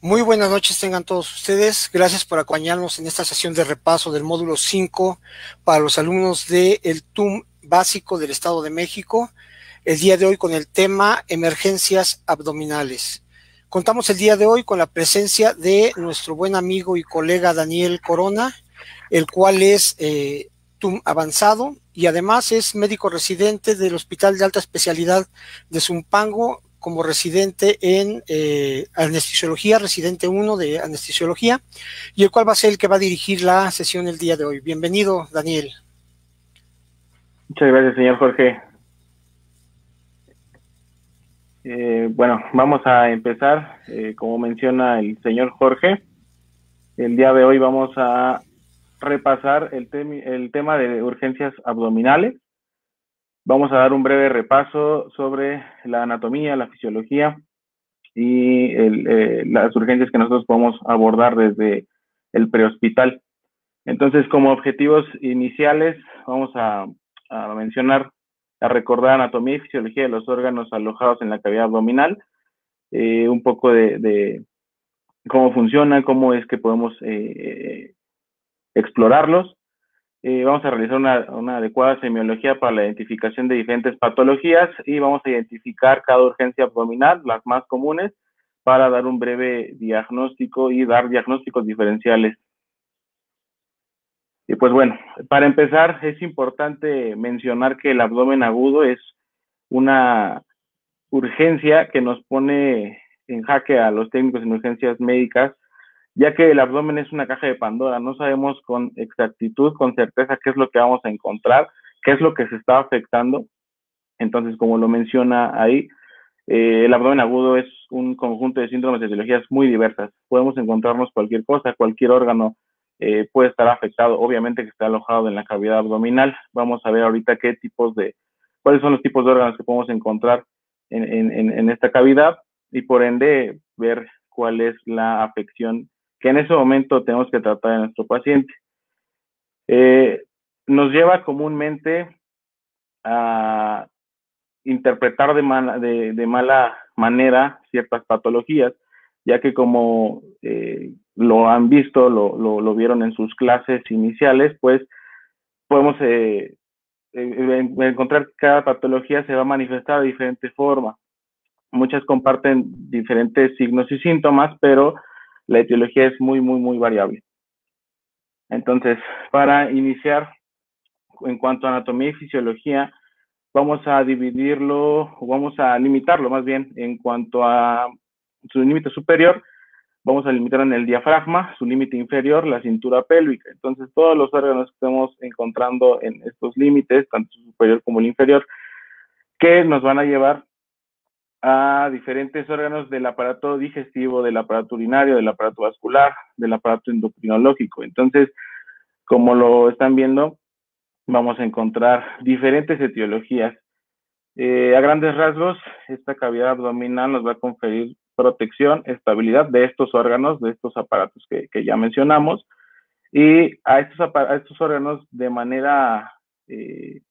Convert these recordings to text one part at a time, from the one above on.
Muy buenas noches tengan todos ustedes. Gracias por acompañarnos en esta sesión de repaso del módulo 5 para los alumnos del TUM básico del Estado de México. El día de hoy con el tema emergencias abdominales. Contamos el día de hoy con la presencia de nuestro buen amigo y colega Daniel Corona, el cual es TUM avanzado y además es médico residente del Hospital de Alta Especialidad de Zumpango como residente en anestesiología, residente 1 de anestesiología, y el cual va a ser el que va a dirigir la sesión el día de hoy. Bienvenido, Daniel. Muchas gracias, señor Jorge. Bueno, vamos a empezar. Como menciona el señor Jorge, el día de hoy vamos a repasar el tema de urgencias abdominales. Vamos a dar un breve repaso sobre la anatomía, la fisiología y las urgencias que nosotros podemos abordar desde el prehospital. Entonces, como objetivos iniciales, vamos a mencionar, a recordar anatomía y fisiología de los órganos alojados en la cavidad abdominal, un poco de cómo funciona, cómo es que podemos explorarlos. Vamos a realizar una adecuada semiología para la identificación de diferentes patologías y vamos a identificar cada urgencia abdominal, las más comunes, para dar un breve diagnóstico y dar diagnósticos diferenciales. Y pues bueno, para empezar es importante mencionar que el abdomen agudo es una urgencia que nos pone en jaque a los técnicos en urgencias médicas, ya que el abdomen es una caja de Pandora. No sabemos con exactitud, con certeza, qué es lo que vamos a encontrar, qué es lo que se está afectando. Entonces, como lo menciona ahí, el abdomen agudo es un conjunto de síntomas y etiologías muy diversas. Podemos encontrarnos cualquier cosa, cualquier órgano puede estar afectado, obviamente que está alojado en la cavidad abdominal. Vamos a ver ahorita cuáles son los tipos de órganos que podemos encontrar en esta cavidad y por ende ver cuál es la afección que en ese momento tenemos que tratar en nuestro paciente. Eh, Nos lleva comúnmente a interpretar de mala manera ciertas patologías, ya que como lo han visto, lo vieron en sus clases iniciales, pues podemos encontrar que cada patología se va a manifestar de diferente forma. Muchas comparten diferentes signos y síntomas, pero la etiología es muy variable. Entonces, para iniciar, en cuanto a anatomía y fisiología, vamos a dividirlo, o vamos a limitarlo más bien en cuanto a su límite superior, vamos a limitar en el diafragma, su límite inferior, la cintura pélvica. Entonces, todos los órganos que estemos encontrando en estos límites, tanto el superior como el inferior, que nos van a llevar a diferentes órganos del aparato digestivo, del aparato urinario, del aparato vascular, del aparato endocrinológico. Entonces, como lo están viendo, vamos a encontrar diferentes etiologías. A grandes rasgos, esta cavidad abdominal nos va a conferir protección, estabilidad de estos órganos, de estos aparatos que ya mencionamos, y a estos órganos de manera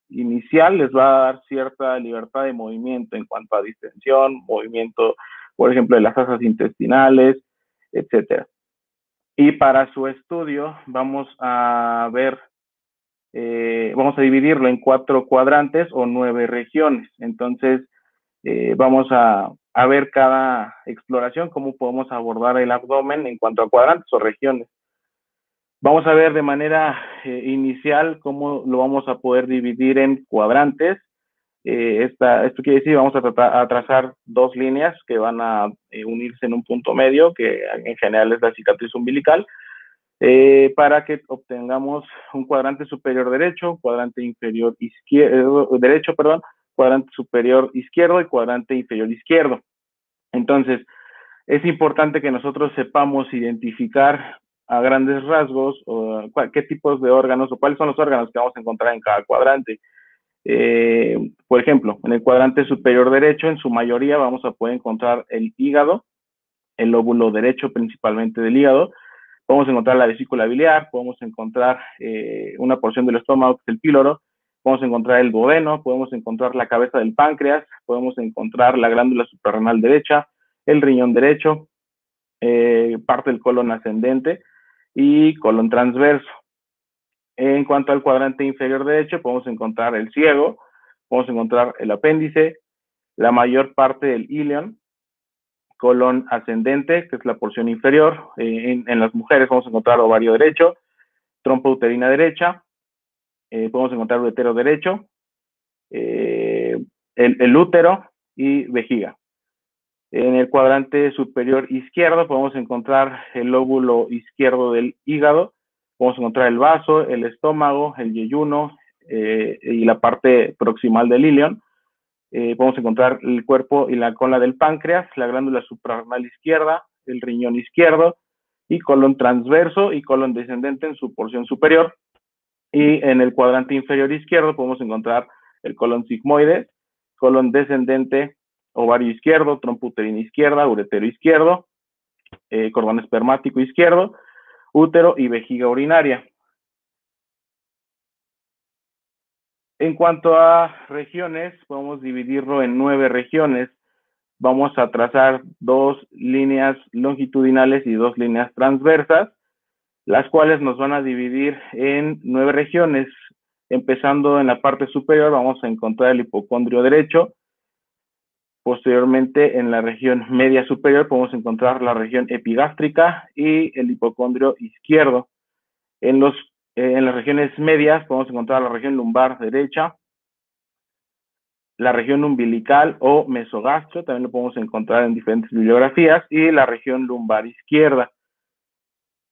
inicial les va a dar cierta libertad de movimiento en cuanto a distensión, movimiento, por ejemplo, de las asas intestinales, etcétera. Y para su estudio vamos a ver vamos a dividirlo en 4 cuadrantes o 9 regiones. Entonces, vamos a ver cada exploración, cómo podemos abordar el abdomen en cuanto a cuadrantes o regiones. Vamos a ver de manera inicial cómo lo vamos a poder dividir en cuadrantes. Esto quiere decir, vamos a trazar 2 líneas que van a unirse en un punto medio, que en general es la cicatriz umbilical, para que obtengamos un cuadrante superior derecho, cuadrante inferior izquierdo, derecho, perdón, cuadrante superior izquierdo y cuadrante inferior izquierdo. Entonces, es importante que nosotros sepamos identificar a grandes rasgos qué tipos de órganos o cuáles son los órganos que vamos a encontrar en cada cuadrante. Por ejemplo, en el cuadrante superior derecho, en su mayoría vamos a poder encontrar el hígado, el lóbulo derecho principalmente del hígado. Podemos encontrar la vesícula biliar, podemos encontrar una porción del estómago, que es el píloro, podemos encontrar el duodeno, podemos encontrar la cabeza del páncreas, podemos encontrar la glándula suprarrenal derecha, el riñón derecho, parte del colon ascendente y colon transverso. En cuanto al cuadrante inferior derecho, podemos encontrar el ciego, podemos encontrar el apéndice, la mayor parte del ilion, colon ascendente, que es la porción inferior. En las mujeres vamos a encontrar ovario derecho, trompa uterina derecha, podemos encontrar uretero derecho, el útero y vejiga. En el cuadrante superior izquierdo podemos encontrar el lóbulo izquierdo del hígado, podemos encontrar el vaso, el estómago, el yeyuno y la parte proximal del ilion. Podemos encontrar el cuerpo y la cola del páncreas, la glándula suprarrenal izquierda, el riñón izquierdo y colon transverso y colon descendente en su porción superior. Y en el cuadrante inferior izquierdo podemos encontrar el colon sigmoide, colon descendente, ovario izquierdo, trompa uterina izquierda, uretero izquierdo, cordón espermático izquierdo, útero y vejiga urinaria. En cuanto a regiones, podemos dividirlo en 9 regiones. Vamos a trazar 2 líneas longitudinales y 2 líneas transversas, las cuales nos van a dividir en 9 regiones. Empezando en la parte superior, vamos a encontrar el hipocondrio derecho. Posteriormente, en la región media superior, podemos encontrar la región epigástrica y el hipocondrio izquierdo. En las regiones medias podemos encontrar la región lumbar derecha, la región umbilical o mesogastro, también lo podemos encontrar en diferentes bibliografías, y la región lumbar izquierda.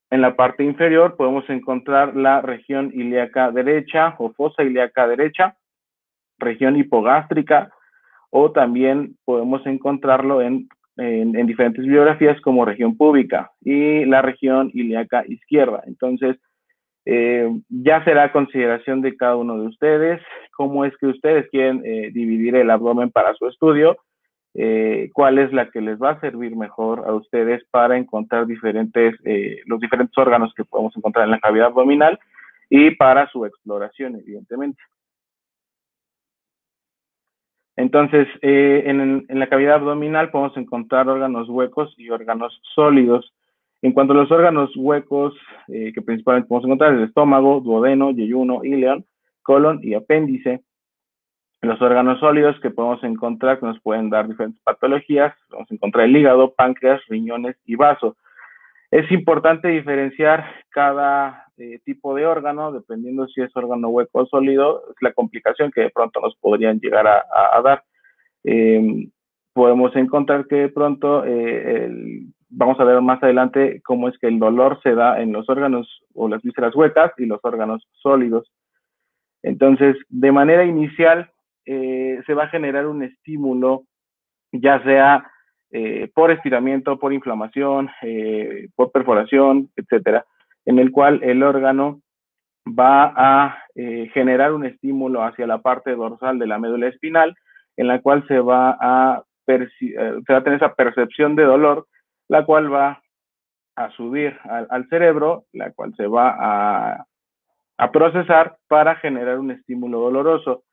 En la parte inferior podemos encontrar la región ilíaca derecha o fosa ilíaca derecha, región hipogástrica, o también podemos encontrarlo en diferentes bibliografías como región púbica y la región ilíaca izquierda. Entonces, ya será consideración de cada uno de ustedes cómo es que ustedes quieren dividir el abdomen para su estudio, cuál es la que les va a servir mejor a ustedes para encontrar los diferentes órganos que podemos encontrar en la cavidad abdominal y para su exploración, evidentemente. Entonces, en la cavidad abdominal podemos encontrar órganos huecos y órganos sólidos. En cuanto a los órganos huecos, que principalmente podemos encontrar el estómago, duodeno, yeyuno, ilion, colon y apéndice. Los órganos sólidos que podemos encontrar, que nos pueden dar diferentes patologías, vamos a encontrar el hígado, páncreas, riñones y vaso. Es importante diferenciar cada tipo de órgano, dependiendo si es órgano hueco o sólido, es la complicación que de pronto nos podrían llegar a dar. Podemos encontrar que de pronto, vamos a ver más adelante cómo es que el dolor se da en los órganos o las vísceras huecas y los órganos sólidos. Entonces, de manera inicial, se va a generar un estímulo, ya sea por estiramiento, por inflamación, por perforación, etcétera, en el cual el órgano va a generar un estímulo hacia la parte dorsal de la médula espinal, en la cual se va a tener esa percepción de dolor, la cual va a subir al cerebro, la cual se va a procesar para generar un estímulo doloroso.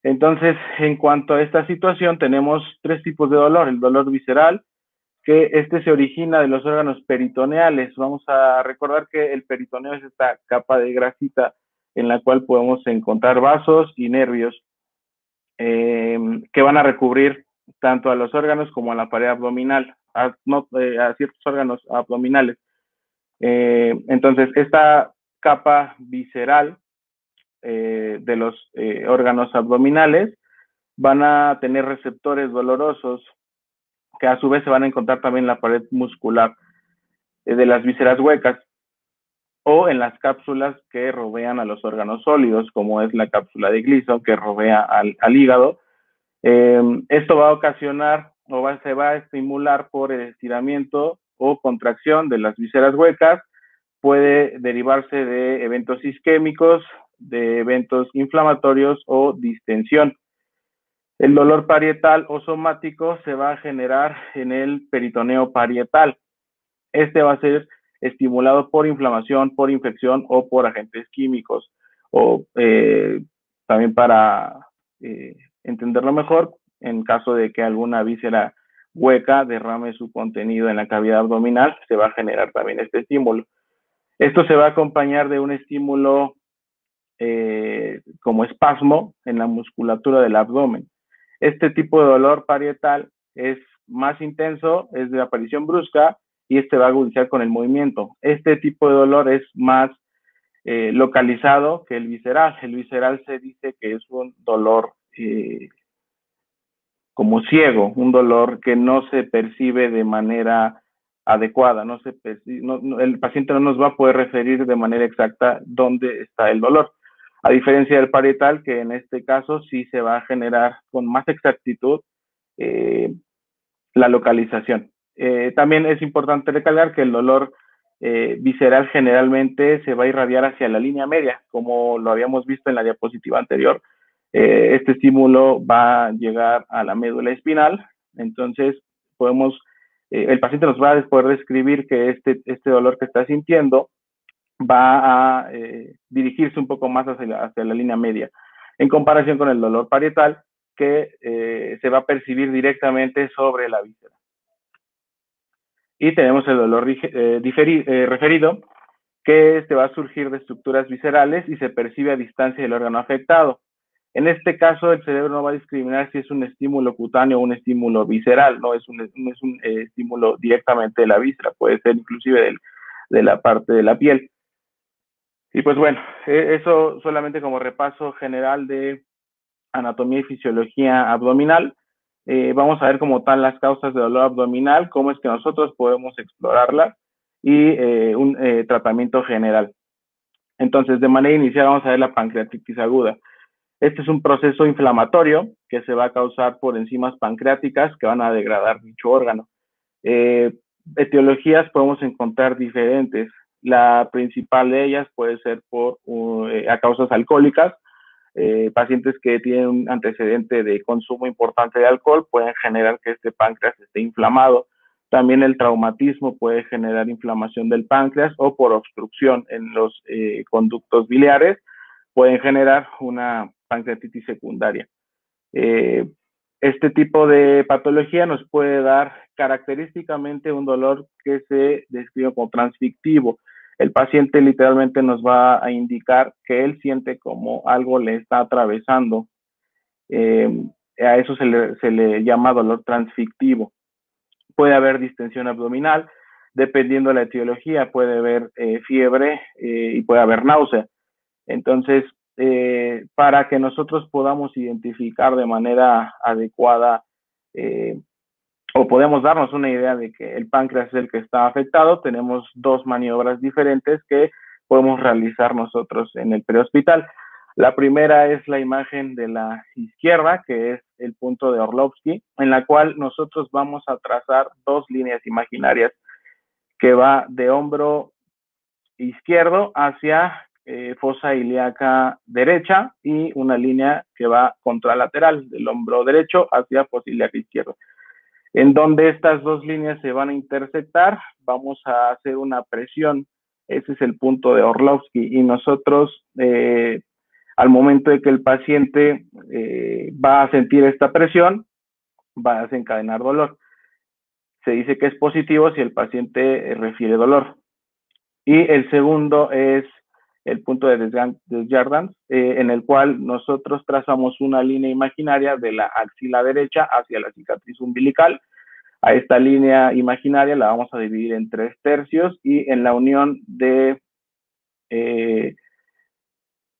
Entonces, en cuanto a esta situación, tenemos 3 tipos de dolor. El dolor visceral, que se origina de los órganos peritoneales. Vamos a recordar que el peritoneo es esta capa de grasita en la cual podemos encontrar vasos y nervios que van a recubrir tanto a los órganos como a la pared abdominal, a ciertos órganos abdominales. Entonces, esta capa visceral de los órganos abdominales van a tener receptores dolorosos que a su vez se van a encontrar también en la pared muscular de las vísceras huecas o en las cápsulas que rodean a los órganos sólidos, como es la cápsula de Gleason que rodea al hígado. Esto va a ocasionar se va a estimular por el estiramiento o contracción de las vísceras huecas, puede derivarse de eventos isquémicos, de eventos inflamatorios o distensión. El dolor parietal o somático se va a generar en el peritoneo parietal. Este va a ser estimulado por inflamación, por infección o por agentes químicos. O también para entenderlo mejor, en caso de que alguna víscera hueca derrame su contenido en la cavidad abdominal, se va a generar también este estímulo. Esto se va a acompañar de un estímulo como espasmo en la musculatura del abdomen. Este tipo de dolor parietal es más intenso, es de aparición brusca y este va a agudizar con el movimiento. Este tipo de dolor es más localizado que el visceral. El visceral se dice que es un dolor como ciego, un dolor que no se percibe de manera adecuada, el paciente no nos va a poder referir de manera exacta dónde está el dolor. A diferencia del parietal, que en este caso sí se va a generar con más exactitud la localización. También es importante recalcar que el dolor visceral generalmente se va a irradiar hacia la línea media, como lo habíamos visto en la diapositiva anterior. Este estímulo va a llegar a la médula espinal, entonces el paciente nos va a poder describir que este dolor que está sintiendo va a dirigirse un poco más hacia la línea media, en comparación con el dolor parietal, que se va a percibir directamente sobre la víscera. Y tenemos el dolor referido, que va a surgir de estructuras viscerales y se percibe a distancia del órgano afectado. En este caso, el cerebro no va a discriminar si es un estímulo cutáneo o un estímulo visceral, no es un estímulo directamente de la víscera, puede ser inclusive de la parte de la piel. Y pues bueno, eso solamente como repaso general de anatomía y fisiología abdominal. Vamos a ver como tal las causas de dolor abdominal, cómo es que nosotros podemos explorarlas y un tratamiento general. Entonces, de manera inicial vamos a ver la pancreatitis aguda. Este es un proceso inflamatorio que se va a causar por enzimas pancreáticas que van a degradar dicho órgano. Etiologías podemos encontrar diferentes. La principal de ellas puede ser a causas alcohólicas. Pacientes que tienen un antecedente de consumo importante de alcohol pueden generar que este páncreas esté inflamado. También el traumatismo puede generar inflamación del páncreas o por obstrucción en los conductos biliares pueden generar una pancreatitis secundaria. Este tipo de patología nos puede dar característicamente un dolor que se describe como transfictivo. El paciente literalmente nos va a indicar que él siente como algo le está atravesando. A eso se le llama dolor transfictivo. Puede haber distensión abdominal, dependiendo de la etiología, puede haber fiebre y puede haber náusea. Entonces, para que nosotros podamos identificar de manera adecuada o podemos darnos una idea de que el páncreas es el que está afectado, tenemos dos maniobras diferentes que podemos realizar nosotros en el prehospital. La primera es la imagen de la izquierda, que es el punto de Orlovsky, en la cual nosotros vamos a trazar dos líneas imaginarias que va de hombro izquierdo hacia fosa ilíaca derecha y una línea que va contralateral del hombro derecho hacia fosa ilíaca izquierda. En donde estas dos líneas se van a intersectar, vamos a hacer una presión. Ese es el punto de Orlovsky y nosotros al momento de que el paciente va a sentir esta presión, va a desencadenar dolor. Se dice que es positivo si el paciente refiere dolor. Y el segundo es el punto de Desjardins, en el cual nosotros trazamos una línea imaginaria de la axila derecha hacia la cicatriz umbilical. A esta línea imaginaria la vamos a dividir en 3/3 y en la unión de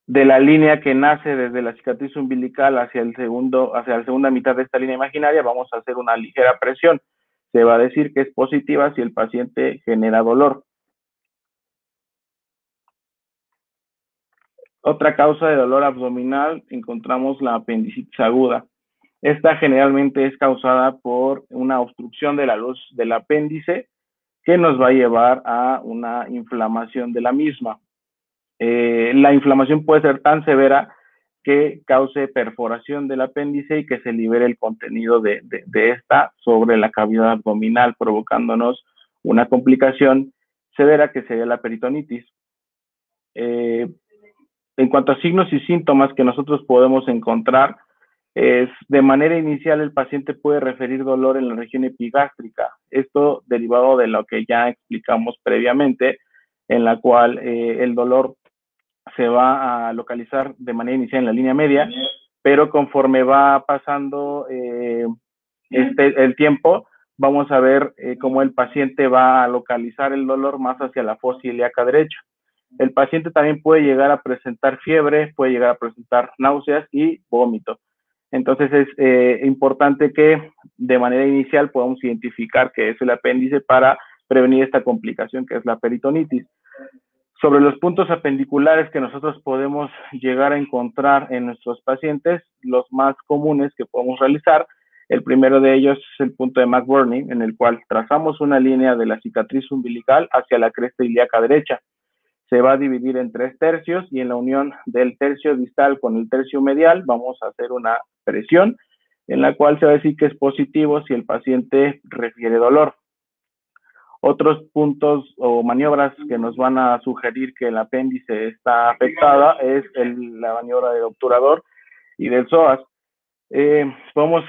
la línea que nace desde la cicatriz umbilical hacia la segunda mitad de esta línea imaginaria, vamos a hacer una ligera presión. Se va a decir que es positiva si el paciente genera dolor. Otra causa de dolor abdominal, encontramos la apendicitis aguda. Esta generalmente es causada por una obstrucción de la luz del apéndice que nos va a llevar a una inflamación de la misma. La inflamación puede ser tan severa que cause perforación del apéndice y que se libere el contenido de esta sobre la cavidad abdominal, provocándonos una complicación severa que sería la peritonitis. En cuanto a signos y síntomas que nosotros podemos encontrar, es de manera inicial el paciente puede referir dolor en la región epigástrica, esto derivado de lo que ya explicamos previamente, en la cual el dolor se va a localizar de manera inicial en la línea media, pero conforme va pasando el tiempo, vamos a ver cómo el paciente va a localizar el dolor más hacia la fosa ilíaca derecha. El paciente también puede llegar a presentar fiebre, puede llegar a presentar náuseas y vómito. Entonces es importante que de manera inicial podamos identificar que es el apéndice para prevenir esta complicación que es la peritonitis. Sobre los puntos apendiculares que nosotros podemos llegar a encontrar en nuestros pacientes, los más comunes que podemos realizar, el primero de ellos es el punto de McBurney, en el cual trazamos una línea de la cicatriz umbilical hacia la cresta ilíaca derecha. Se va a dividir en 3 tercios y en la unión del tercio distal con el tercio medial vamos a hacer una presión en la cual se va a decir que es positivo si el paciente refiere dolor. Otros puntos o maniobras que nos van a sugerir que el apéndice está afectada es la maniobra del obturador y del psoas. Podemos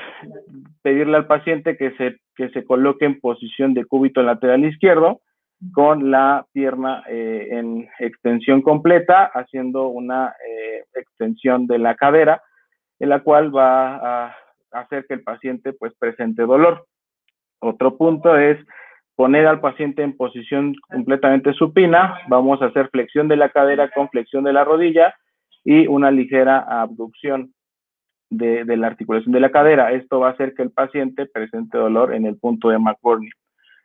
pedirle al paciente que se coloque en posición de cúbito lateral izquierdo con la pierna en extensión completa, haciendo una extensión de la cadera, en la cual va a hacer que el paciente pues presente dolor. Otro punto es poner al paciente en posición completamente supina. Vamos a hacer flexión de la cadera con flexión de la rodilla y una ligera abducción de la articulación de la cadera. Esto va a hacer que el paciente presente dolor en el punto de McBurney.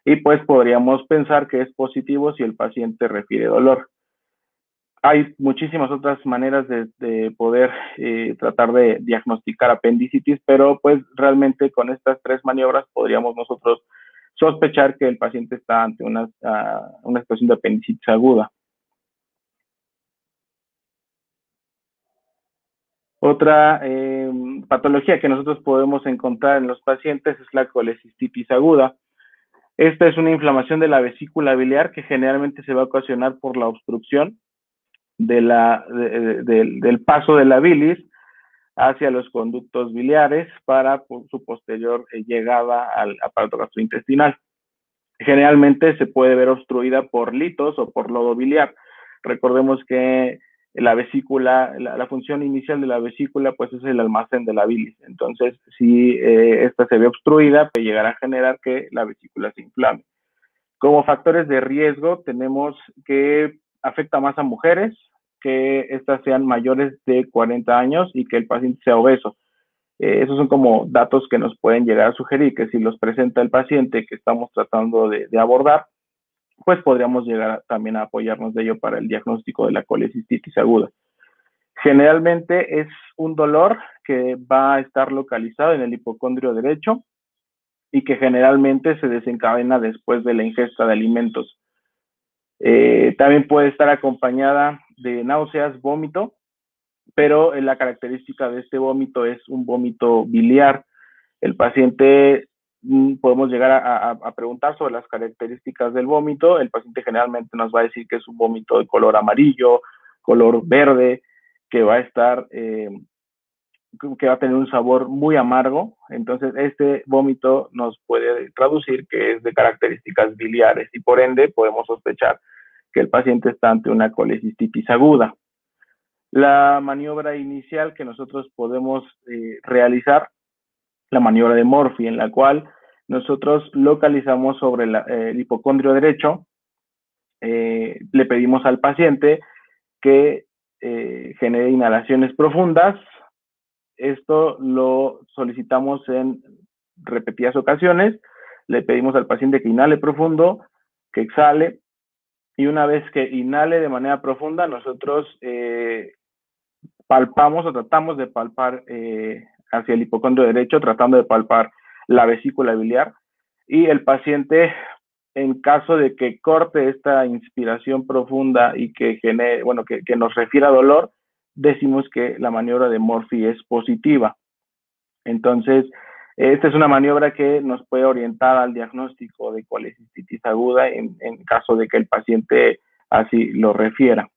Y pues podríamos pensar que es positivo si el paciente refiere dolor. Hay muchísimas otras maneras de poder tratar de diagnosticar apendicitis, pero pues realmente con estas 3 maniobras podríamos nosotros sospechar que el paciente está ante una situación de apendicitis aguda. Otra patología que nosotros podemos encontrar en los pacientes es la colecistitis aguda. Esta es una inflamación de la vesícula biliar que generalmente se va a ocasionar por la obstrucción del paso de la bilis hacia los conductos biliares para su posterior llegada al aparato gastrointestinal. Generalmente se puede ver obstruida por litos o por lodo biliar. Recordemos que la vesícula, la función inicial de la vesícula, pues es el almacén de la bilis. Entonces, si esta se ve obstruida, puede llegar a generar que la vesícula se inflame. Como factores de riesgo, tenemos que afecta más a mujeres, que estas sean mayores de 40 años y que el paciente sea obeso. Esos son como datos que nos pueden llegar a sugerir que si los presenta el paciente que estamos tratando de abordar, pues podríamos llegar también a apoyarnos de ello para el diagnóstico de la colecistitis aguda. Generalmente es un dolor que va a estar localizado en el hipocondrio derecho y que generalmente se desencadena después de la ingesta de alimentos. También puede estar acompañada de náuseas, vómito, pero la característica de este vómito es un vómito biliar. El paciente, podemos llegar a preguntar sobre las características del vómito. El paciente generalmente nos va a decir que es un vómito de color amarillo, color verde, que va a estar, que va a tener un sabor muy amargo. Entonces, este vómito nos puede traducir que es de características biliares y por ende podemos sospechar que el paciente está ante una colecistitis aguda. La maniobra inicial que nosotros podemos realizar, la maniobra de Murphy, en la cual nosotros localizamos sobre el hipocondrio derecho, le pedimos al paciente que genere inhalaciones profundas. Esto lo solicitamos en repetidas ocasiones. Le pedimos al paciente que inhale profundo, que exhale, y una vez que inhale de manera profunda, nosotros palpamos o tratamos de palpar hacia el hipocondrio derecho, tratando de palpar la vesícula biliar, y el paciente, en caso de que corte esta inspiración profunda y que genere, bueno, que nos refiera dolor, decimos que la maniobra de Murphy es positiva. Entonces, esta es una maniobra que nos puede orientar al diagnóstico de colecistitis aguda en caso de que el paciente así lo refiera.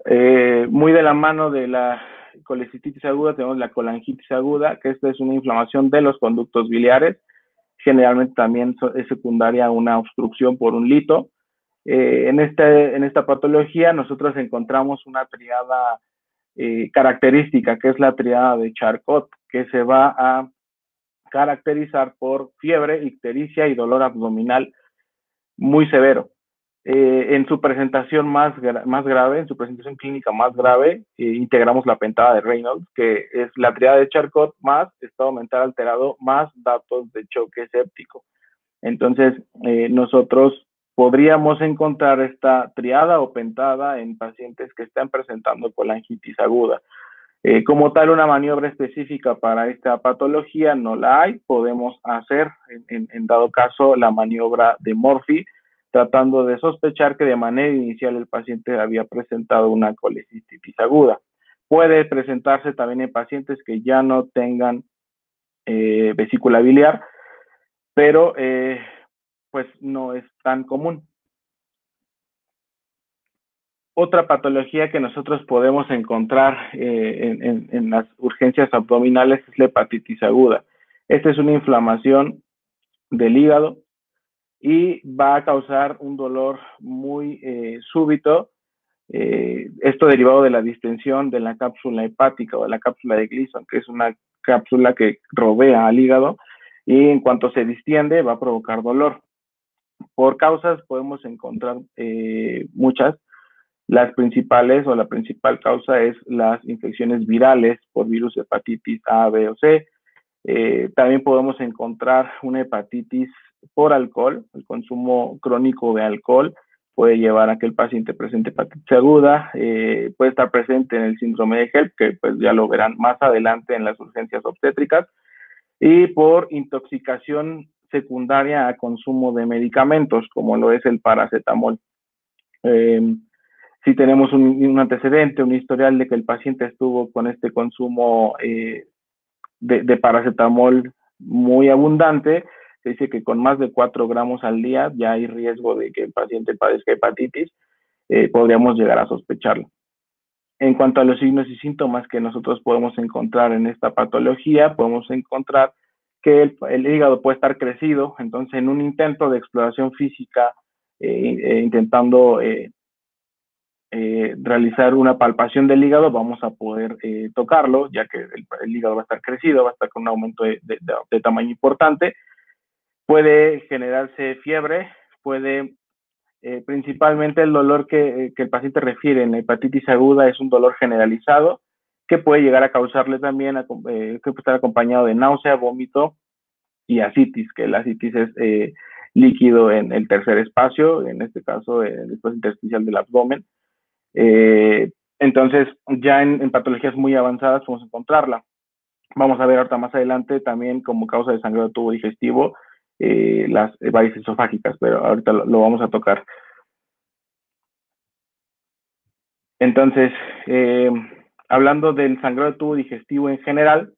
Muy de la mano de la colecistitis aguda tenemos la colangitis aguda, que esta es una inflamación de los conductos biliares. Generalmente también es secundaria a una obstrucción por un lito. En esta patología nosotros encontramos una triada característica, que es la triada de Charcot, que se va a caracterizar por fiebre, ictericia y dolor abdominal muy severo. En su presentación más grave, en su presentación clínica más grave, integramos la pentada de Reynolds, que es la triada de Charcot más estado mental alterado más datos de choque séptico. Entonces, nosotros podríamos encontrar esta triada o pentada en pacientes que están presentando colangitis aguda. Como tal, una maniobra específica para esta patología no la hay. Podemos hacer, en dado caso, la maniobra de Murphy, tratando de sospechar que de manera inicial el paciente había presentado una colecistitis aguda. Puede presentarse también en pacientes que ya no tengan vesícula biliar, pero pues no es tan común. Otra patología que nosotros podemos encontrar en las urgencias abdominales es la hepatitis aguda. Esta es una inflamación del hígado y va a causar un dolor muy súbito, esto derivado de la distensión de la cápsula hepática o de la cápsula de Gleason, que es una cápsula que rodea al hígado, y en cuanto se distiende va a provocar dolor. Por causas podemos encontrar muchas. Las principales o la principal causa es las infecciones virales por virus hepatitis A, B o C. También podemos encontrar una hepatitis por alcohol. El consumo crónico de alcohol puede llevar a que el paciente presente hepatitis aguda. Puede estar presente en el síndrome de HELP, que pues ya lo verán más adelante en las urgencias obstétricas. Y por intoxicación secundaria a consumo de medicamentos, como lo es el paracetamol. Si tenemos un antecedente, un historial de que el paciente estuvo con este consumo de paracetamol muy abundante, se dice que con más de 4 gramos al día ya hay riesgo de que el paciente padezca hepatitis, podríamos llegar a sospecharlo. En cuanto a los signos y síntomas que nosotros podemos encontrar en esta patología, podemos encontrar que el hígado puede estar crecido. Entonces en un intento de exploración física, intentando realizar una palpación del hígado, vamos a poder tocarlo, ya que el hígado va a estar crecido, va a estar con un aumento de tamaño importante. Puede generarse fiebre, puede principalmente el dolor que el paciente refiere en la hepatitis aguda es un dolor generalizado, que puede llegar a causarle también, que puede estar acompañado de náusea, vómito y ascitis, que la ascitis es líquido en el tercer espacio, en este caso el espacio intersticial del abdomen. Entonces, ya en patologías muy avanzadas podemos encontrarla. Vamos a ver ahorita más adelante también como causa de sangrado de tubo digestivo las varices esofágicas, pero ahorita lo vamos a tocar. Entonces, hablando del sangrado de tubo digestivo en general,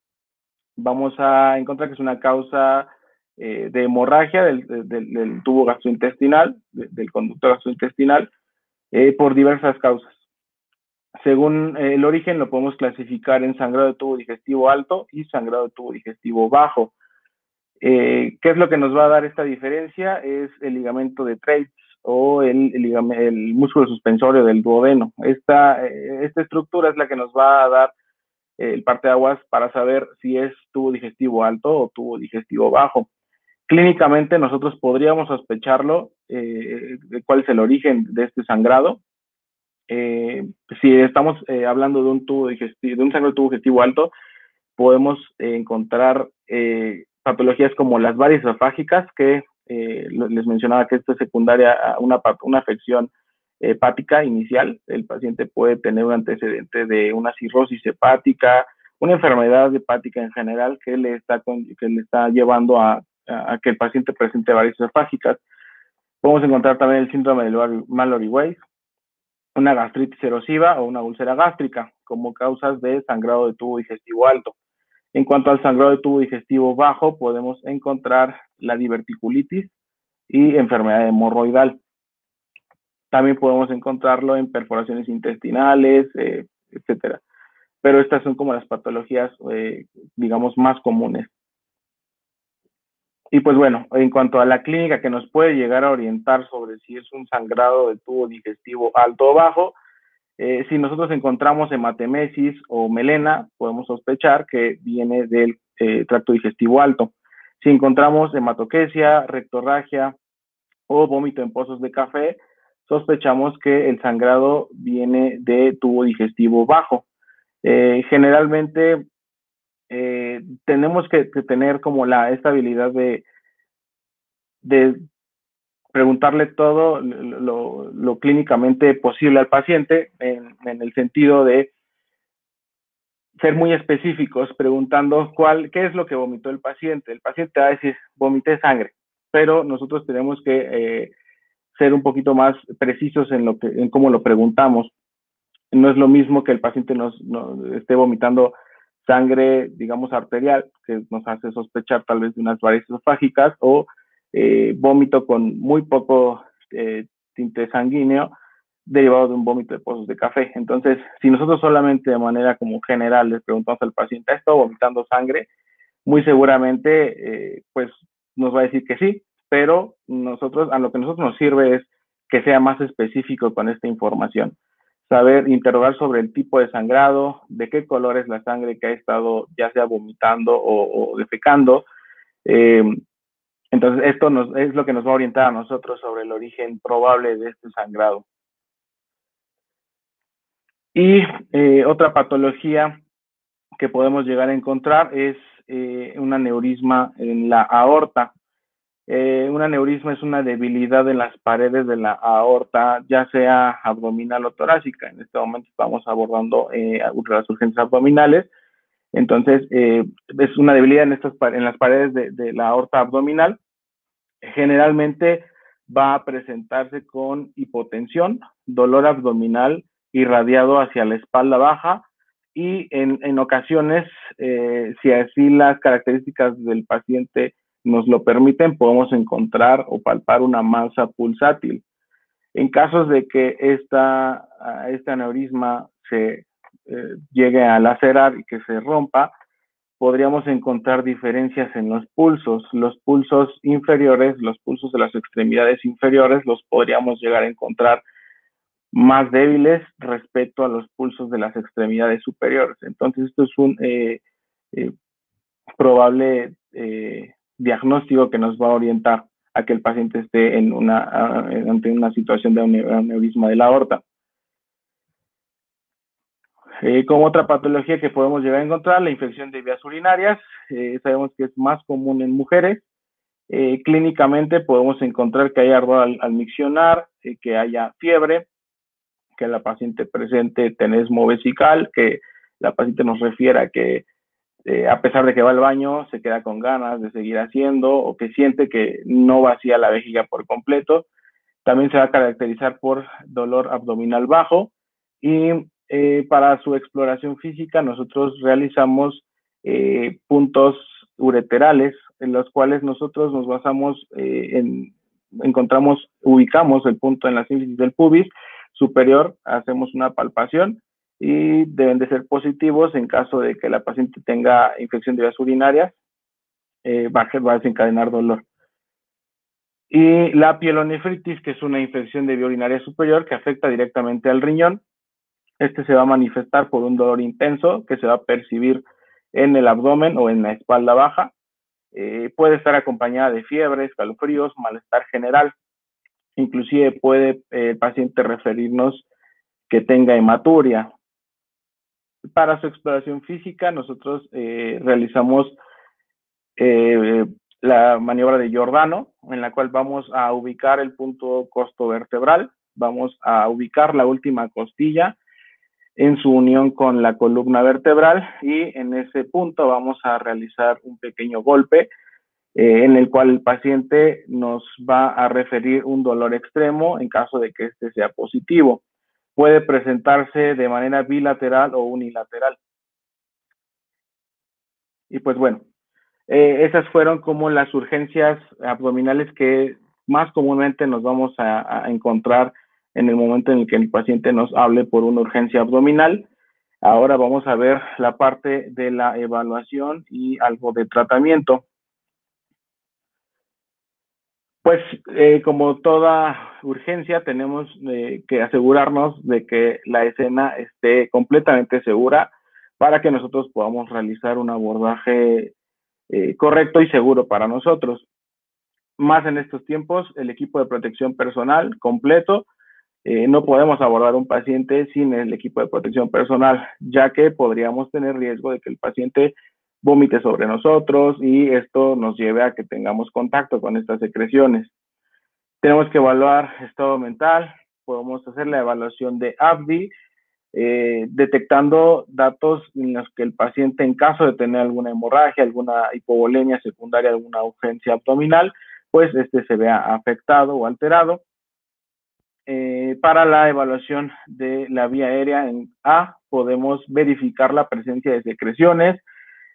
vamos a encontrar que es una causa de hemorragia del tubo gastrointestinal, del conducto gastrointestinal, por diversas causas. Según el origen, lo podemos clasificar en sangrado de tubo digestivo alto y sangrado de tubo digestivo bajo. ¿Qué es lo que nos va a dar esta diferencia? Es el ligamento de Treitz o el músculo suspensorio del duodeno. Esta estructura es la que nos va a dar el parteaguas para saber si es tubo digestivo alto o tubo digestivo bajo. Clínicamente nosotros podríamos sospecharlo, de cuál es el origen de este sangrado. Si estamos hablando de un sangrado de tubo digestivo alto, podemos encontrar patologías como las varices esofágicas, que les mencionaba que esto es secundaria a una afección hepática inicial. El paciente puede tener un antecedente de una cirrosis hepática, una enfermedad hepática en general que le está llevando a que el paciente presente varices esofágicas. Podemos encontrar también el síndrome del Mallory-Weiss, una gastritis erosiva o una úlcera gástrica como causas de sangrado de tubo digestivo alto. En cuanto al sangrado de tubo digestivo bajo, podemos encontrar la diverticulitis y enfermedad hemorroidal. También podemos encontrarlo en perforaciones intestinales, etcétera. pero estas son como las patologías, digamos, más comunes. Y pues bueno, en cuanto a la clínica que nos puede llegar a orientar sobre si es un sangrado del tubo digestivo alto o bajo, si nosotros encontramos hematemesis o melena, podemos sospechar que viene del tracto digestivo alto. Si encontramos hematoquesia, rectorragia o vómito en pozos de café, sospechamos que el sangrado viene de tubo digestivo bajo. Generalmente tenemos que tener como esta habilidad de preguntarle todo lo clínicamente posible al paciente en el sentido de ser muy específicos, preguntando qué es lo que vomitó el paciente. El paciente va a decir, vomité sangre, pero nosotros tenemos que ser un poquito más precisos en cómo lo preguntamos. No es lo mismo que el paciente nos esté vomitando sangre, digamos, arterial, que nos hace sospechar tal vez de unas varices esofágicas, o vómito con muy poco tinte sanguíneo derivado de un vómito de pozos de café. Entonces, si nosotros solamente de manera como general les preguntamos al paciente, ¿ha estado vomitando sangre? Muy seguramente, pues, nos va a decir que sí, pero a lo que nosotros nos sirve es que sea más específico con esta información. Saber interrogar sobre el tipo de sangrado, de qué color es la sangre que ha estado ya sea vomitando o defecando. Entonces, esto es lo que nos va a orientar a nosotros sobre el origen probable de este sangrado. Y otra patología que podemos llegar a encontrar es un aneurisma en la aorta. Un aneurisma es una debilidad en las paredes de la aorta, ya sea abdominal o torácica. En este momento estamos abordando las urgencias abdominales. Entonces, es una debilidad en las paredes de la aorta abdominal. Generalmente va a presentarse con hipotensión, dolor abdominal irradiado hacia la espalda baja, y en ocasiones, si así las características del paciente nos lo permiten, podemos encontrar o palpar una masa pulsátil. En casos de que este aneurisma se llegue a lacerar y que se rompa, podríamos encontrar diferencias en los pulsos. Los pulsos inferiores, los pulsos de las extremidades inferiores, los podríamos llegar a encontrar más débiles respecto a los pulsos de las extremidades superiores. Entonces, esto es un probable diagnóstico que nos va a orientar a que el paciente esté ante una situación de aneurisma de la aorta. Como otra patología que podemos llegar a encontrar, la infección de vías urinarias. Sabemos que es más común en mujeres. Clínicamente podemos encontrar que hay ardor al miccionar, que haya fiebre, que la paciente presente tenesmo vesical, que la paciente nos refiera que a pesar de que va al baño, se queda con ganas de seguir haciendo, o que siente que no vacía la vejiga por completo. También se va a caracterizar por dolor abdominal bajo, y para su exploración física nosotros realizamos puntos ureterales, en los cuales nosotros nos basamos ubicamos el punto en la sínfisis del pubis superior, hacemos una palpación y deben de ser positivos. En caso de que la paciente tenga infección de vías urinarias, va a desencadenar dolor. Y la pielonefritis, que es una infección de vía urinaria superior que afecta directamente al riñón. Este se va a manifestar por un dolor intenso que se va a percibir en el abdomen o en la espalda baja. Puede estar acompañada de fiebre, escalofríos, malestar general. Inclusive puede el paciente referirnos que tenga hematuria. Para su exploración física, nosotros realizamos la maniobra de Giordano, en la cual vamos a ubicar el punto costovertebral, vamos a ubicar la última costilla en su unión con la columna vertebral, y en ese punto vamos a realizar un pequeño golpe en el cual el paciente nos va a referir un dolor extremo en caso de que este sea positivo. Puede presentarse de manera bilateral o unilateral. Y pues bueno, esas fueron como las urgencias abdominales que más comúnmente nos vamos a encontrar en el momento en el que el paciente nos hable por una urgencia abdominal. Ahora vamos a ver la parte de la evaluación y algo de tratamiento. Pues como toda urgencia tenemos que asegurarnos de que la escena esté completamente segura para que nosotros podamos realizar un abordaje correcto y seguro para nosotros. Más en estos tiempos, el equipo de protección personal completo. No podemos abordar un paciente sin el equipo de protección personal, ya que podríamos tener riesgo de que el paciente vomite sobre nosotros y esto nos lleve a que tengamos contacto con estas secreciones. Tenemos que evaluar estado mental, podemos hacer la evaluación de ABDI, detectando datos en los que el paciente, en caso de tener alguna hemorragia, alguna hipovolemia secundaria, alguna urgencia abdominal, pues se vea afectado o alterado. Para la evaluación de la vía aérea en A, podemos verificar la presencia de secreciones,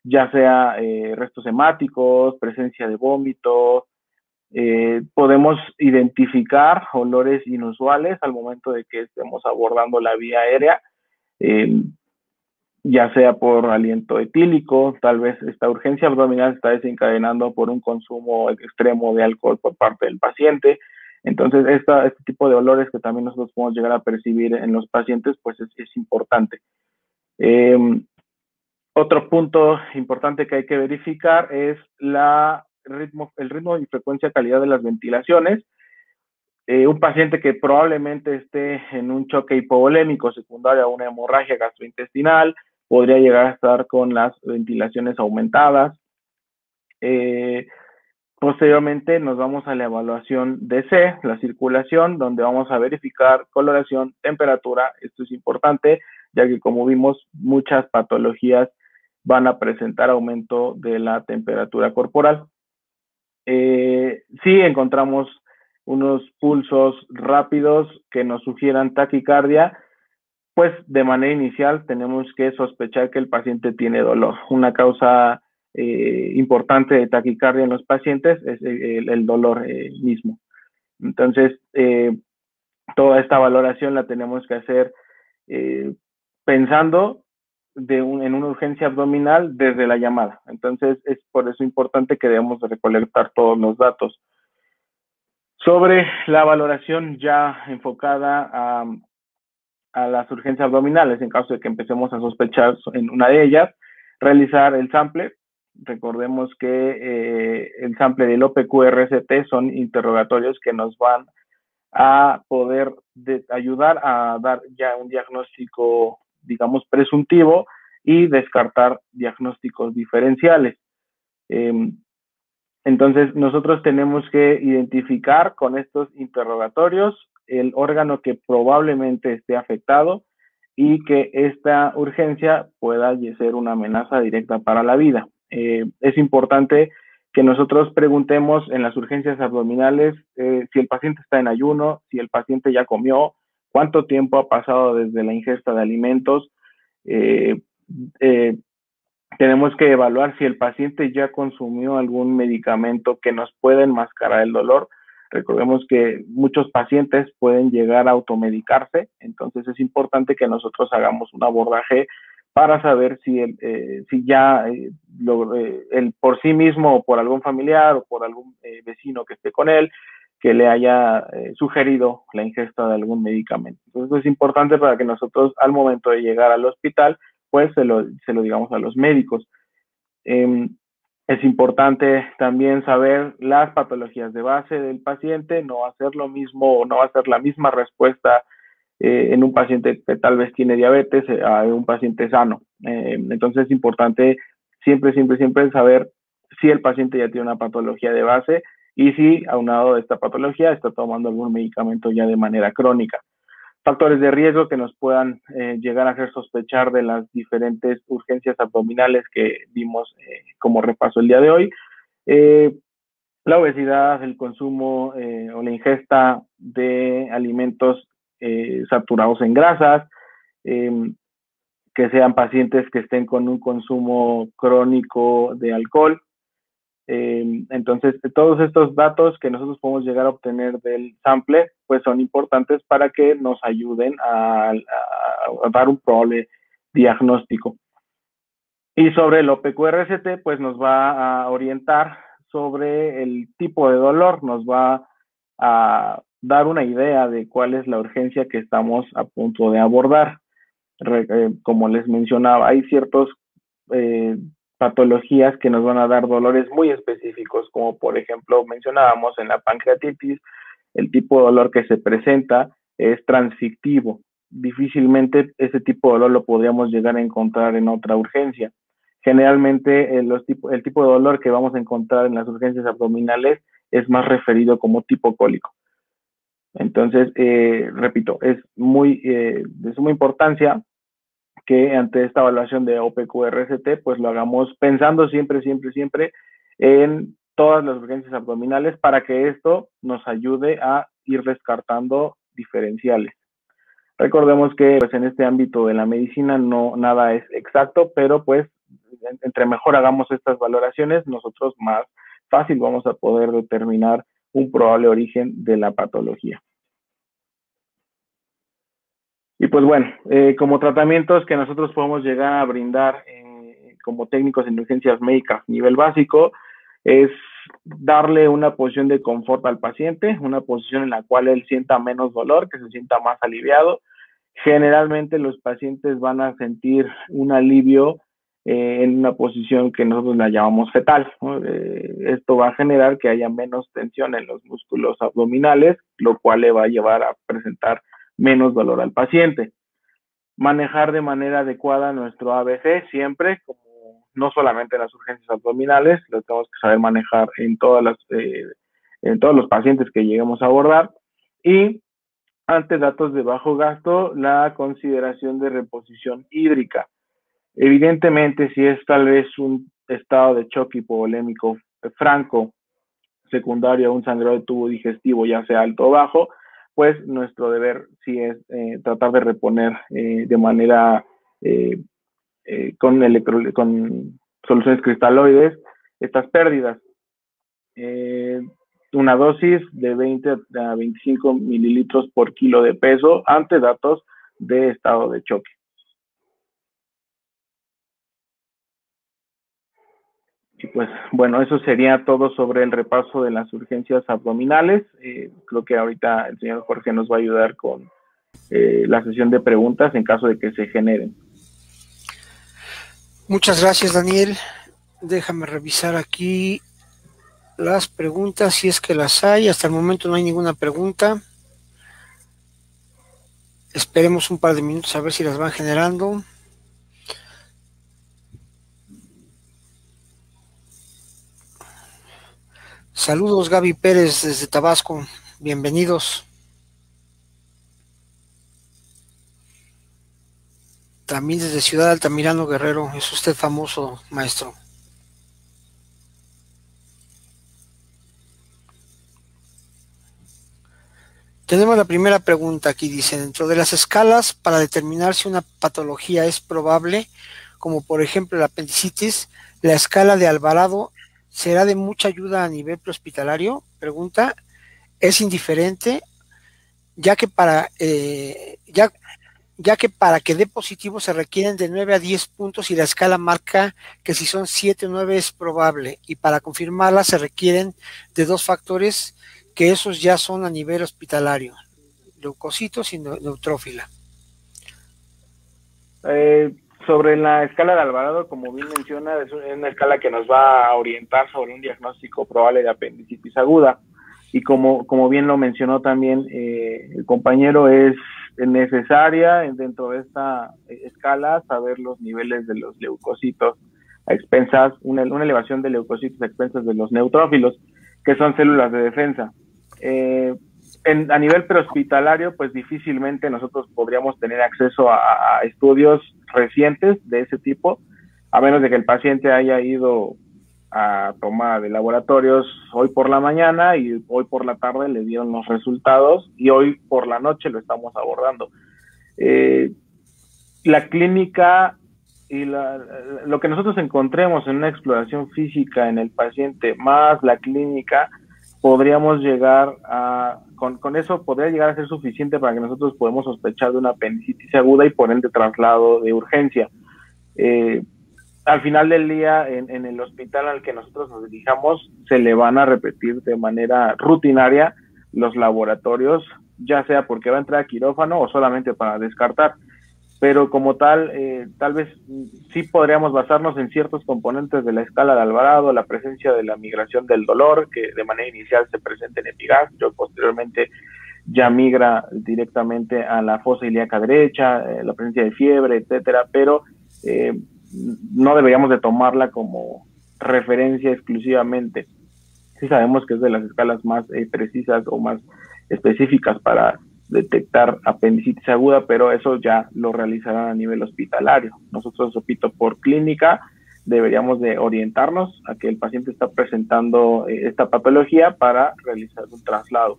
ya sea restos hemáticos, presencia de vómito. Podemos identificar olores inusuales al momento de que estemos abordando la vía aérea, ya sea por aliento etílico, tal vez esta urgencia abdominal está desencadenando por un consumo extremo de alcohol por parte del paciente. Entonces, este tipo de olores que también nosotros podemos llegar a percibir en los pacientes, pues es importante. Otro punto importante que hay que verificar es el ritmo y frecuencia calidad de las ventilaciones. Un paciente que probablemente esté en un choque hipovolémico secundario a una hemorragia gastrointestinal, podría llegar a estar con las ventilaciones aumentadas. Posteriormente nos vamos a la evaluación de C, la circulación, donde vamos a verificar coloración, temperatura. Esto es importante, ya que como vimos, muchas patologías van a presentar aumento de la temperatura corporal. Si encontramos unos pulsos rápidos que nos sugieran taquicardia, pues de manera inicial tenemos que sospechar que el paciente tiene dolor. Una causa importante de taquicardia en los pacientes es el dolor mismo. Entonces, toda esta valoración la tenemos que hacer pensando en una urgencia abdominal desde la llamada. Entonces, es por eso importante que debemos de recolectar todos los datos. Sobre la valoración ya enfocada a las urgencias abdominales, en caso de que empecemos a sospechar en una de ellas, realizar el sample. Recordemos que el sample del OPQ-RCT son interrogatorios que nos van a poder ayudar a dar ya un diagnóstico, digamos, presuntivo y descartar diagnósticos diferenciales. Entonces, nosotros tenemos que identificar con estos interrogatorios el órgano que probablemente esté afectado y que esta urgencia pueda ser una amenaza directa para la vida. Es importante que nosotros preguntemos en las urgencias abdominales si el paciente está en ayuno, si el paciente ya comió, cuánto tiempo ha pasado desde la ingesta de alimentos. Tenemos que evaluar si el paciente ya consumió algún medicamento que nos pueda enmascarar el dolor. Recordemos que muchos pacientes pueden llegar a automedicarse, entonces es importante que nosotros hagamos un abordaje para saber si ya él por sí mismo o por algún familiar o por algún vecino que esté con él, que le haya sugerido la ingesta de algún medicamento. Entonces es importante para que nosotros al momento de llegar al hospital pues se lo digamos a los médicos. Es importante también saber las patologías de base del paciente, no hacer lo mismo o no hacer la misma respuesta en un paciente que tal vez tiene diabetes a un paciente sano. Entonces es importante siempre saber si el paciente ya tiene una patología de base y si aunado de esta patología está tomando algún medicamento ya de manera crónica. Factores de riesgo que nos puedan llegar a hacer sospechar de las diferentes urgencias abdominales que vimos como repaso el día de hoy. La obesidad, el consumo o la ingesta de alimentos saturados en grasas, que sean pacientes que estén con un consumo crónico de alcohol. Entonces, todos estos datos que nosotros podemos llegar a obtener del sample, pues son importantes para que nos ayuden a dar un prole diagnóstico. Y sobre el OPQRST, pues nos va a orientar sobre el tipo de dolor, nos va a dar una idea de cuál es la urgencia que estamos a punto de abordar. Como les mencionaba, hay ciertas patologías que nos van a dar dolores muy específicos, como por ejemplo mencionábamos en la pancreatitis, el tipo de dolor que se presenta es transfictivo. Difícilmente ese tipo de dolor lo podríamos llegar a encontrar en otra urgencia. Generalmente el tipo de dolor que vamos a encontrar en las urgencias abdominales es más referido como tipo cólico. Entonces, repito, es de suma importancia que ante esta evaluación de OPQRST, pues lo hagamos pensando siempre en todas las urgencias abdominales para que esto nos ayude a ir descartando diferenciales. Recordemos que pues, en este ámbito de la medicina no nada es exacto, pero pues entre mejor hagamos estas valoraciones, nosotros más fácil vamos a poder determinar un probable origen de la patología. Y pues bueno, como tratamientos que nosotros podemos llegar a brindar como técnicos en urgencias médicas nivel básico, es darle una posición de confort al paciente, una posición en la cual él sienta menos dolor, que se sienta más aliviado. Generalmente los pacientes van a sentir un alivio en una posición que nosotros la llamamos fetal, ¿no? Esto va a generar que haya menos tensión en los músculos abdominales, lo cual le va a llevar a presentar menos dolor al paciente. Manejar de manera adecuada nuestro ABC siempre, como no solamente en las urgencias abdominales, lo tenemos que saber manejar en todos los pacientes que lleguemos a abordar. Y ante datos de bajo gasto, la consideración de reposición hídrica. Evidentemente, si es tal vez un estado de choque hipovolémico franco, secundario a un sangrado de tubo digestivo, ya sea alto o bajo, pues nuestro deber sí es tratar de reponer de manera con soluciones cristaloides estas pérdidas. Una dosis de 20 a 25 mililitros por kilo de peso ante datos de estado de choque. Y pues bueno, eso sería todo sobre el repaso de las urgencias abdominales. Creo que ahorita el señor Jorge nos va a ayudar con la sesión de preguntas en caso de que se generen. Muchas gracias, Daniel. Déjame revisar aquí las preguntas, si es que las hay. Hasta el momento no hay ninguna pregunta. Esperemos un par de minutos a ver si las van generando. Saludos, Gaby Pérez desde Tabasco. Bienvenidos. También desde Ciudad Altamirano, Guerrero. Es usted famoso, maestro. Tenemos la primera pregunta aquí, dice, dentro de las escalas para determinar si una patología es probable, como por ejemplo la apendicitis, la escala de Alvarado será de mucha ayuda a nivel prehospitalario. Pregunta, ¿es indiferente? Ya que para que dé positivo se requieren de 9 a 10 puntos y la escala marca que si son 7 o 9 es probable, y para confirmarla se requieren de 2 factores que esos ya son a nivel hospitalario, leucocitos y neutrófila. Sobre la escala de Alvarado, como bien menciona, es una escala que nos va a orientar sobre un diagnóstico probable de apendicitis aguda. Y como bien lo mencionó también el compañero, es necesaria dentro de esta escala saber los niveles de los leucocitos a expensas, una elevación de leucocitos a expensas de los neutrófilos, que son células de defensa. A nivel prehospitalario, pues difícilmente nosotros podríamos tener acceso a estudios recientes de ese tipo, a menos de que el paciente haya ido a toma de laboratorios hoy por la mañana y hoy por la tarde le dieron los resultados y hoy por la noche lo estamos abordando. La clínica y lo que nosotros encontremos en una exploración física en el paciente más la clínica, podríamos llegar a con eso podría llegar a ser suficiente para que nosotros podamos sospechar de una apendicitis aguda y por ende traslado de urgencia. Al final del día, en el hospital al que nosotros nos dirijamos, se le van a repetir de manera rutinaria los laboratorios, ya sea porque va a entrar a quirófano o solamente para descartar. Pero como tal, tal vez sí podríamos basarnos en ciertos componentes de la escala de Alvarado, la presencia de la migración del dolor, que de manera inicial se presenta en epigastrio, posteriormente ya migra directamente a la fosa ilíaca derecha, la presencia de fiebre, etcétera, pero no deberíamos de tomarla como referencia exclusivamente. Sí sabemos que es de las escalas más precisas o más específicas para detectar apendicitis aguda, pero eso ya lo realizarán a nivel hospitalario. Nosotros, repito, por clínica deberíamos de orientarnos a que el paciente está presentando esta patología para realizar un traslado.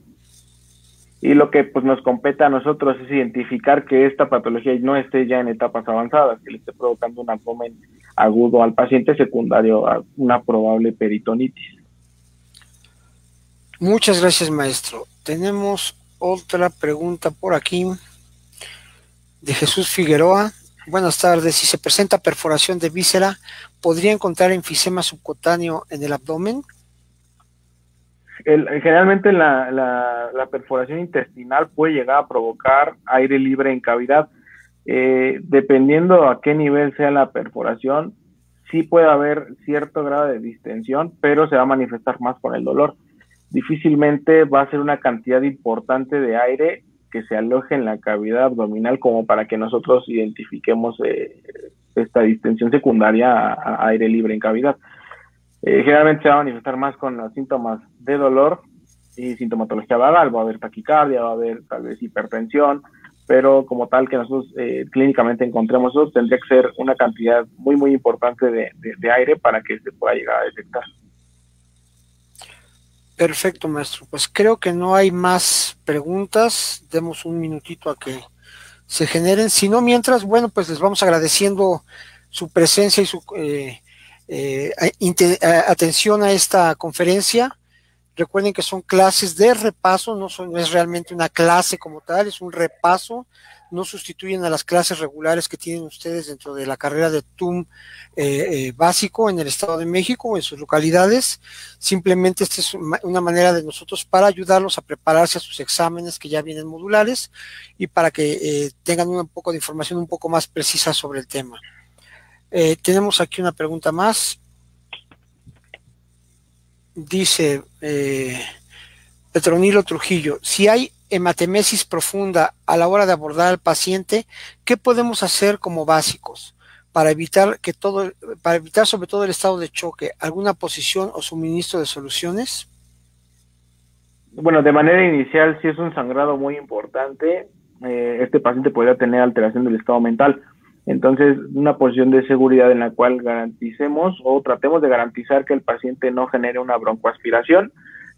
Y lo que pues nos compete a nosotros es identificar que esta patología no esté ya en etapas avanzadas, que le esté provocando un abdomen agudo al paciente secundario a una probable peritonitis. Muchas gracias, maestro. Tenemos otra pregunta por aquí de Jesús Figueroa. Buenas tardes. Si se presenta perforación de víscera, ¿podría encontrar enfisema subcutáneo en el abdomen? Generalmente la perforación intestinal puede llegar a provocar aire libre en cavidad. Dependiendo a qué nivel sea la perforación, sí puede haber cierto grado de distensión, pero se va a manifestar más con el dolor. Difícilmente va a ser una cantidad importante de aire que se aloje en la cavidad abdominal como para que nosotros identifiquemos esta distensión secundaria a aire libre en cavidad. Generalmente se va a manifestar más con los síntomas de dolor y sintomatología vagal. Va a haber taquicardia, va a haber tal vez hipertensión, pero como tal que nosotros clínicamente encontremos eso, tendría que ser una cantidad muy, muy importante de aire para que se pueda llegar a detectar. Perfecto, maestro. Pues creo que no hay más preguntas. Demos un minutito a que se generen. Si no, mientras, bueno, pues les vamos agradeciendo su presencia y su atención a esta conferencia. Recuerden que son clases de repaso, no es realmente una clase como tal, es un repaso, no sustituyen a las clases regulares que tienen ustedes dentro de la carrera de TUM básico en el Estado de México o en sus localidades. Simplemente esta es una manera de nosotros para ayudarlos a prepararse a sus exámenes que ya vienen modulares y para que tengan un poco de información un poco más precisa sobre el tema. Tenemos aquí una pregunta más. Dice Petronilo Trujillo, si hay hematemesis profunda a la hora de abordar al paciente, ¿qué podemos hacer como básicos para evitar sobre todo el estado de choque? ¿Alguna posición o suministro de soluciones? Bueno, de manera inicial, si es un sangrado muy importante, este paciente podría tener alteración del estado mental. Entonces, una posición de seguridad en la cual garanticemos o tratemos de garantizar que el paciente no genere una broncoaspiración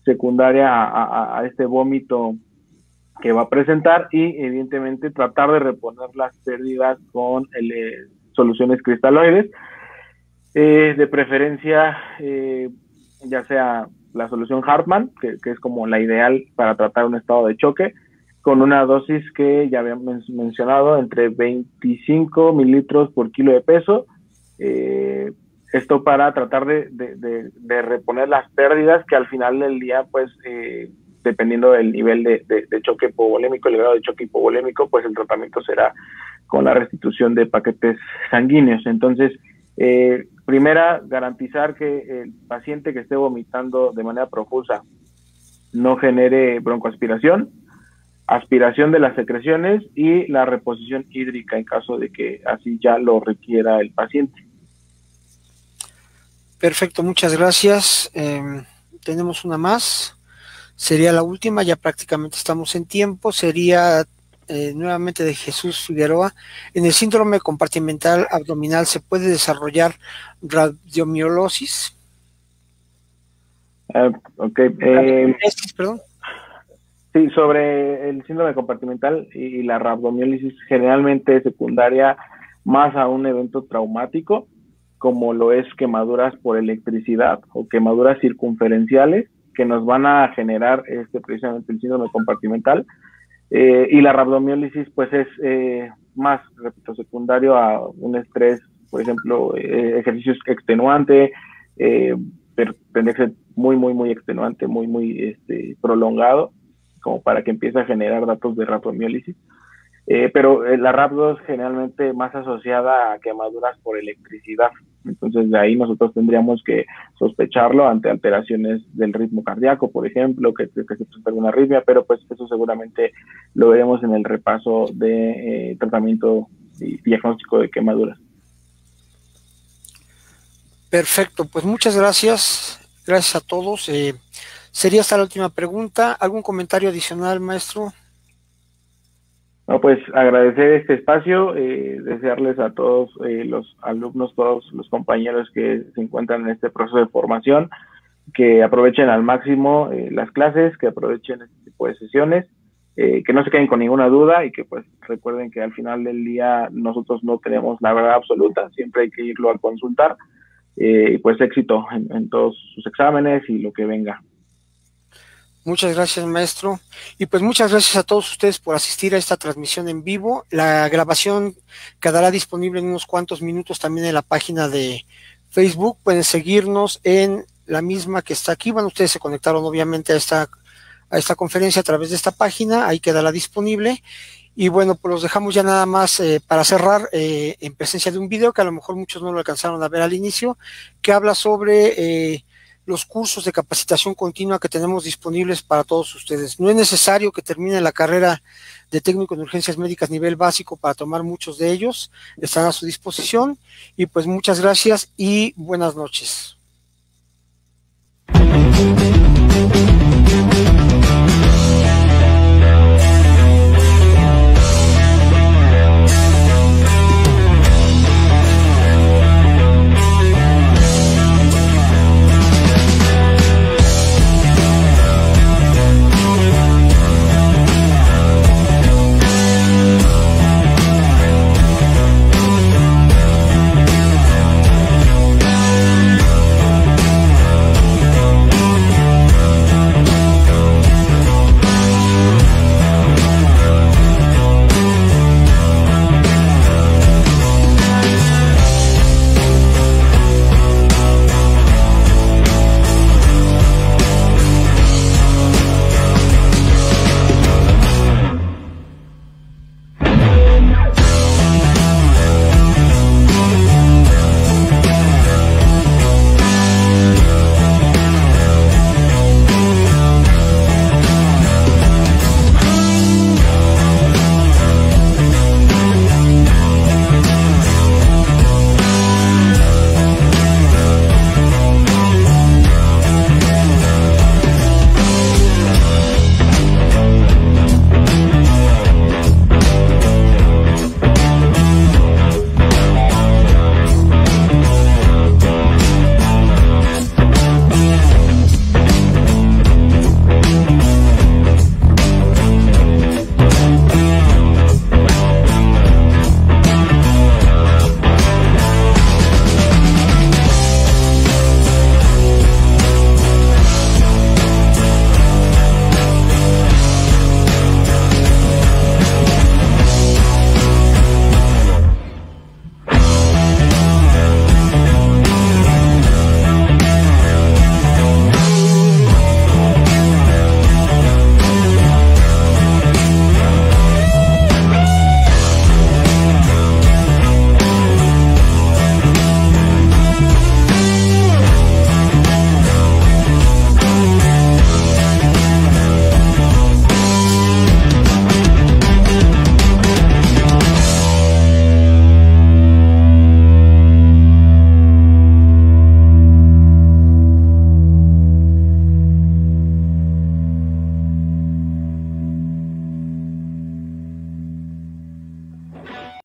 secundaria a este vómito que va a presentar y, evidentemente, tratar de reponer las pérdidas con soluciones cristaloides. De preferencia, ya sea la solución Hartmann, que es como la ideal para tratar un estado de choque, con una dosis que ya habíamos mencionado, entre 25 mililitros por kilo de peso. Esto para tratar de reponer las pérdidas que al final del día, pues, dependiendo del nivel de choque hipovolémico, el grado de choque hipovolémico, pues el tratamiento será con la restitución de paquetes sanguíneos. Entonces, primera, garantizar que el paciente que esté vomitando de manera profusa no genere broncoaspiración, aspiración de las secreciones y la reposición hídrica en caso de que así ya lo requiera el paciente. Perfecto, muchas gracias. Tenemos una más, sería la última, ya prácticamente estamos en tiempo, sería nuevamente de Jesús Figueroa. ¿En el síndrome compartimental abdominal se puede desarrollar radiomiolosis? Perdón. Sí, sobre el síndrome compartimental y la rabdomiólisis, generalmente secundaria más a un evento traumático, como lo es quemaduras por electricidad o quemaduras circunferenciales. que nos van a generar precisamente el síndrome compartimental. Y la rhabdomiólisis pues es más, repito, secundario a un estrés, por ejemplo, ejercicios extenuante, pero tendría que ser muy, muy, muy extenuante, muy, muy prolongado, como para que empiece a generar datos de rhabdomiólisis. Pero la rhabdo es generalmente más asociada a quemaduras por electricidad. Entonces, de ahí nosotros tendríamos que sospecharlo ante alteraciones del ritmo cardíaco, por ejemplo, que se presenta alguna arritmia, pero pues eso seguramente lo veremos en el repaso de tratamiento y diagnóstico de quemaduras. Perfecto, pues muchas gracias. Gracias a todos. Sería esta la última pregunta. ¿Algún comentario adicional, maestro? No, pues agradecer este espacio, desearles a todos los alumnos, todos los compañeros que se encuentran en este proceso de formación, que aprovechen al máximo las clases, que aprovechen este tipo de sesiones, que no se queden con ninguna duda y que pues recuerden que al final del día nosotros no tenemos la verdad absoluta, siempre hay que irlo a consultar, y pues éxito en todos sus exámenes y lo que venga. Muchas gracias, maestro. Y pues muchas gracias a todos ustedes por asistir a esta transmisión en vivo. La grabación quedará disponible en unos cuantos minutos también en la página de Facebook. Pueden seguirnos en la misma que está aquí. Bueno, ustedes se conectaron obviamente a esta conferencia a través de esta página. Ahí quedará disponible. Y bueno, pues los dejamos ya nada más para cerrar en presencia de un video que a lo mejor muchos no lo alcanzaron a ver al inicio, que habla sobre los cursos de capacitación continua que tenemos disponibles para todos ustedes. No es necesario que termine la carrera de técnico en urgencias médicas nivel básico para tomar muchos de ellos, están a su disposición y pues muchas gracias y buenas noches.